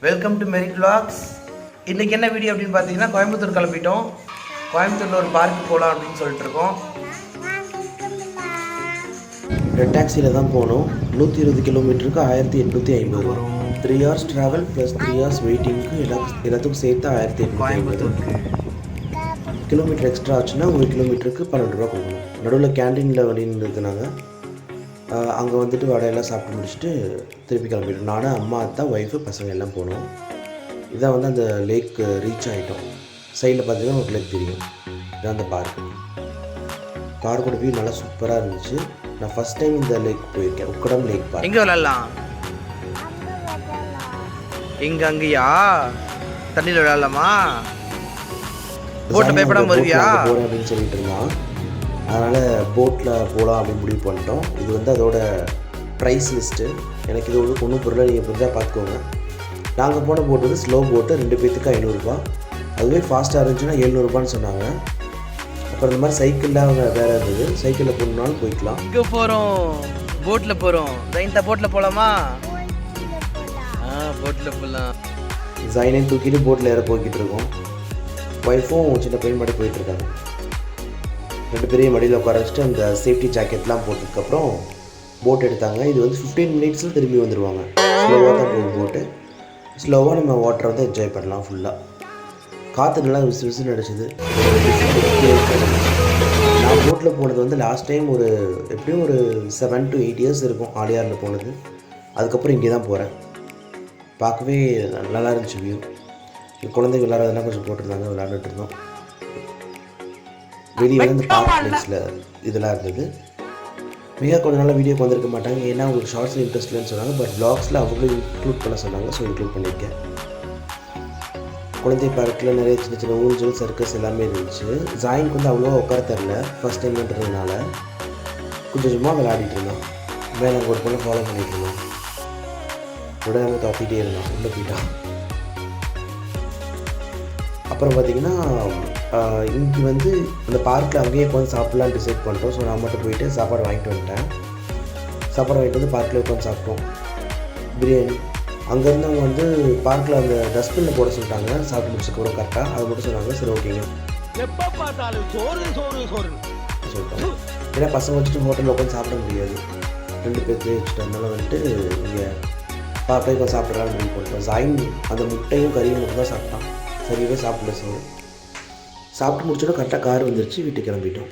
Welcome to merit vlogs. இன்றைக்கி என்ன video அப்படின்னு பார்த்தீங்கன்னா கோயம்புத்தூர் கிளம்பிட்டோம். கோயம்புத்தூரில் ஒரு பார்க்கு போகலாம் அப்படின்னு சொல்லிட்டு இருக்கோம். ரெட் டாக்ஸியில் தான் போனோம். 120 கிலோமீட்டருக்கு 1850 வரும். 3 hours ட்ராவல் ப்ளஸ் 3 hours வெயிட்டிங்க்கு எல்லாத்துக்கும் சேர்த்து 1850. கிலோமீட்டர் எக்ஸ்ட்ரா ஆச்சுன்னா ஒரு கிலோமீட்டருக்கு 12 ரூபா கொடுக்கணும். நடுவில் கேன்டீனில் வழின்னு இருக்கிறாங்க. அங்கே வந்துட்டு வடையெல்லாம் சாப்பிட்டு முடிச்சுட்டு திருப்பி கிளம்பிட்டோம். நானும் அம்மா அத்தா ஒய்ஃபு பசங்க எல்லாம் போனோம். இதான் வந்து அந்த லேக் ரீச் ஆகிட்டோம். சைடில் பார்த்தீங்கன்னா ஒரு லேக் தெரியும். இதான் அந்த பார்க்கோட வியூ நல்லா சூப்பராக இருந்துச்சு. நான் ஃபஸ்ட் டைம் இந்த லேக் போயிருக்கேன். உக்கடம் லேக் பார்க். எங்கே விளையாடலாம்? இங்கே அங்கேயா தண்ணியில் விளையாடலாமா? போட்டு பயப்படாமல் வருவியா போகிறேன் அப்படின்னு சொல்லிட்டு இருந்தான். அதனால் போட்டில் போகலாம் அப்படின்னு முடிவு பண்ணிட்டோம். இது வந்து அதோட ப்ரைஸ் லிஸ்ட்டு. எனக்கு இது ஒன்றும் பொருளை நீங்கள் புரிஞ்சால் பார்த்துக்கோங்க. நாங்கள் போன போட்டு வந்து ஸ்லோ போட்டு 2 பேர்த்துக்கு 500 ரூபா. அதுவே ஃபாஸ்ட்டாக இருந்துச்சுன்னா 700 ரூபான்னு சொன்னாங்க. அப்புறம் இந்த மாதிரி சைக்கிளில் அவங்க வேறு இருந்தது. சைக்கிளில் போகணுன்னாலும் போய்க்கலாம். இங்கே போகிறோம், போட்டில் போகிறோம். இந்த போட்டில் போகலாமா? போட்டில் போகலாம். ஜைனையும் தூக்கிட்டு போட்டில் ஏற போய்கிட்டு இருக்கோம். ஒய்ஃபும் சின்ன பையன் மாடி போயிட்டுருக்காங்க. 2 பேரையும் மடியில் உட்கார வச்சுட்டு அந்த சேஃப்டி ஜாக்கெட்லாம் போட்டதுக்கப்புறம் போட் எடுத்தாங்க. இது வந்து 15 மினிட்ஸில் திரும்பி வந்துடுவாங்க. ஸ்லோவாக தான் போகும் போட்டு. ஸ்லோவாக நம்ம வாட்டரை வந்து என்ஜாய் பண்ணலாம். ஃபுல்லாக காற்று நல்லா விசு விசுன்னு அடிச்சிது. நான் போட்டில் போனது வந்து லாஸ்ட் டைம் எப்படியும் ஒரு 7 to 8 years இருக்கும் ஆலியாரில் போனது. அதுக்கப்புறம் இங்கே தான் போகிறேன். பார்க்கவே நல்லா இருந்துச்சு வியூ. குழந்தைங்க விளையாடுறதெல்லாம் கொஞ்சம் போட்டிருந்தாங்க, விளையாண்டுட்டு இருந்தோம். வெளியே வந்து இந்த பார்க் பிளேஸில் இதெல்லாம் இருந்தது. மிக கொஞ்ச நாள் வீடியோக்கு வந்திருக்க மாட்டாங்க, ஏன்னா உங்களுக்கு ஷார்ட்ஸில் இன்ட்ரெஸ்ட் இல்லைன்னு சொன்னாங்க. பட் வ்ளாக்ஸில் அவங்களும் இன்க்ளூட் பண்ண சொன்னாங்க. ஸோ இன்க்ளூட் பண்ணியிருக்கேன். குழந்தை பார்க்கில் நிறைய சின்ன சின்ன ஊஞ்சல் சர்க்கஸ் எல்லாமே இருந்துச்சு. ஜாயின்க்கு வந்து அவ்வளோவா உட்கார தரல. ஃபஸ்ட் டைம்ன்றதுனால கொஞ்சம் சும்மா விளையாடிட்டு இருந்தோம். மேலே நாங்கள் ஒரு பொண்ணை ஃபாலோ பண்ணிகிட்டு இருந்தோம். விடாமல் காத்திட்டே இருந்தோம். உள்ளே போயிட்டான். அப்புறம் பார்த்திங்கன்னா இன்றைக்கி வந்து அந்த பார்க்கில் அங்கேயே உட்காந்து சாப்பிட்லான்னு டிசைட் பண்ணிட்டோம். ஸோ நான் மட்டும் போயிட்டு சாப்பாடு வாங்கிட்டு வந்துட்டேன். சாப்பாடு வாங்கிட்டு வந்து பார்க்கில் உட்காந்து சாப்பிட்டோம் பிரியாணி. அங்கேருந்து அவங்க வந்து பார்க்கில் அந்த டஸ்ட்பினில் போட சொல்லிட்டாங்க. சாப்பிட்டு முடிச்சதுக்கப்புறம் கரெக்டாக அதை மட்டும் சொன்னாங்க. சரி ஓகேங்க சொல்லிட்டோம். ஏன்னா பசங்க வச்சுட்டு ஹோட்டலில் உட்காந்து சாப்பிட முடியாது. 2 பேர்த்து வச்சுட்டு அதனால வந்துட்டு இங்கே பார்க்க உட்காந்து சாப்பிட்றான்னு முடிவு பண்ணிட்டோம். ஜாயின் அந்த முட்டையும் கறியும் மட்டும் தான் சாப்பிட்டான். சரியாகவே சாப்பிடல. சாப்பிட்டு முடிச்சோட கரெக்டாக கார் வந்துருச்சு. வீட்டுக்கு கிளம்பிட்டோம்.